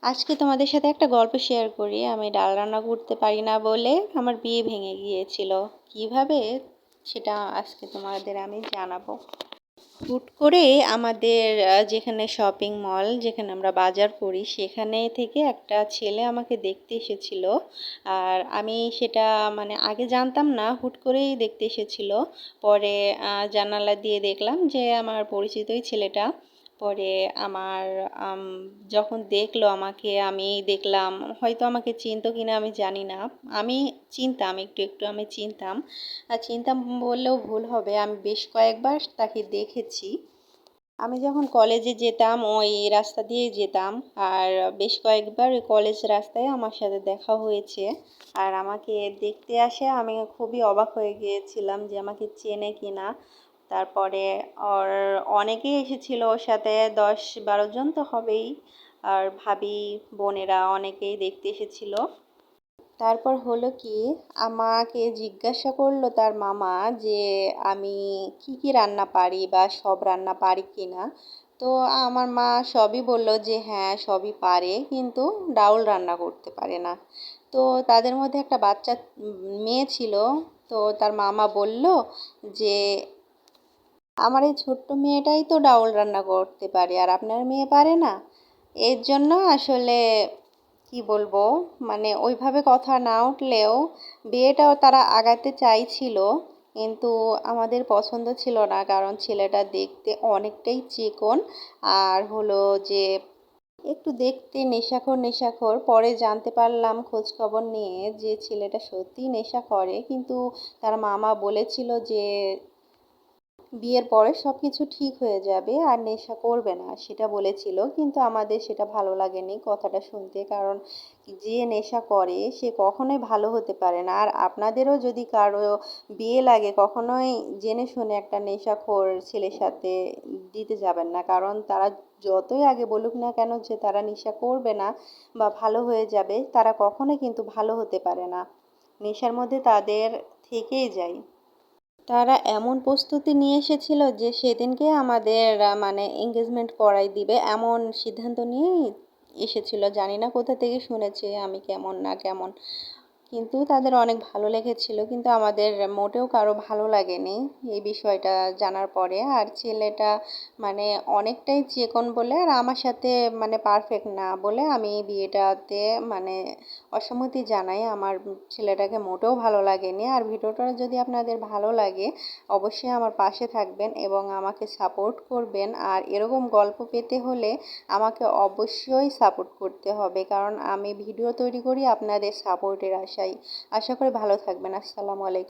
আজকে তোমাদের সাথে একটা গল্প শেয়ার করি। আমি ডাল রান্না করতে পারি না বলে আমার বিয়ে ভেঙে গিয়েছিল। কিভাবে সেটা আজকে তোমাদের আমি জানাবো। হুট করে আমাদের যেখানে শপিং মল, যেখানে আমরা বাজার করি, সেখানে থেকে একটা ছেলে আমাকে দেখতে এসেছিল। আর আমি সেটা মানে আগে জানতাম না, হুট করেই দেখতে এসেছিল। পরে জানালা দিয়ে দেখলাম যে আমার পরিচিতই ছেলেটা। পরে আমার আম, যখন দেখলো আমাকে, আমি দেখলাম হয়তো আমাকে চিনতো কিনা আমি জানি না। আমি চিনতাম, একটু একটু আমি চিনতাম। আর চিনতাম বললেও ভুল হবে, আমি বেশ কয়েকবার তাকে দেখেছি। আমি যখন কলেজে যেতাম ওই রাস্তা দিয়ে যেতাম। আর বেশ কয়েকবার ওই কলেজ রাস্তায় আমার সাথে দেখা হয়েছে। আর আমাকে দেখতে আসে, আমি খুবই অবাক হয়ে গিয়েছিলাম যে আমাকে চেনে কিনা। তারপরে ওর অনেকেই এসেছিল ওর সাথে, 10-12 জন তো হবেই। আর ভাবি, বোনেরা অনেকেই দেখতে এসেছিল। তারপর হলো কি, আমাকে জিজ্ঞাসা করলো তার মামা যে আমি কি কি রান্না পারি বা সব রান্না পারি কি না। তো আমার মা সবই বলল যে হ্যাঁ সবই পারে, কিন্তু ডাউল রান্না করতে পারে না। তো তাদের মধ্যে একটা বাচ্চা মেয়ে ছিল। তো তার মামা বলল যে আমার এই ছোট্ট মেয়েটাই তো ডাউল রান্না করতে পারে, আর আপনার মেয়ে পারে না। এর জন্য আসলে কি বলবো, মানে ওইভাবে কথা না উঠলেও বিয়েটাও তারা আগাতে চাইছিল। কিন্তু আমাদের পছন্দ ছিল না, কারণ ছেলেটা দেখতে অনেকটাই চিকন। আর হলো যে একটু দেখতে নেশাখোর নেশাখোর। পরে জানতে পারলাম খোঁজ খবর নিয়ে যে ছেলেটা সত্যিই নেশা করে, কিন্তু তার মামা বলেছিল যে বিয়ের পরে সব কিছু ঠিক হয়ে যাবে আর নেশা করবে না, সেটা বলেছিল। কিন্তু আমাদের সেটা ভালো লাগেনি কথাটা শুনতে, কারণ যে নেশা করে সে কখনোই ভালো হতে পারে না। আর আপনাদেরও যদি কারো বিয়ে লাগে, কখনোই জেনে শুনে একটা নেশাখোর ছেলের সাথে দিতে যাবেন না, কারণ তারা যতই আগে বলুক না কেন যে তারা নেশা করবে না বা ভালো হয়ে যাবে, তারা কখনোই কিন্তু ভালো হতে পারে না। নেশার মধ্যে তাদের থেকেই যায়। তারা এমন প্রস্তুতি নিয়ে এসেছিল যে সেদিনকে আমাদের মানে এঙ্গেজমেন্ট করাই দিবে, এমন সিদ্ধান্ত নিয়েই এসেছিল। জানি না কোথা থেকে শুনেছে আমি কেমন না কেমন, কিন্তু তাদের অনেক ভালো লেগেছিল, কিন্তু আমাদের মোটেও কারো ভালো লাগেনি এই বিষয়টা জানার পরে। আর ছেলেটা মানে অনেকটাই চিকন বলে, আর আমার সাথে মানে পারফেক্ট না বলে আমি বিয়েটাতে মানে অসম্মতি জানাই। আমার ছেলেটাকে মোটেও ভালো লাগেনি। আর ভিডিওটা যদি আপনাদের ভালো লাগে, অবশ্যই আমার পাশে থাকবেন এবং আমাকে সাপোর্ট করবেন। আর এরকম গল্প পেতে হলে আমাকে অবশ্যই সাপোর্ট করতে হবে, কারণ আমি ভিডিও তৈরি করি আপনাদের সাপোর্টের আশায়। আশা করি ভালো থাকবেন। আসসালামু আলাইকুম।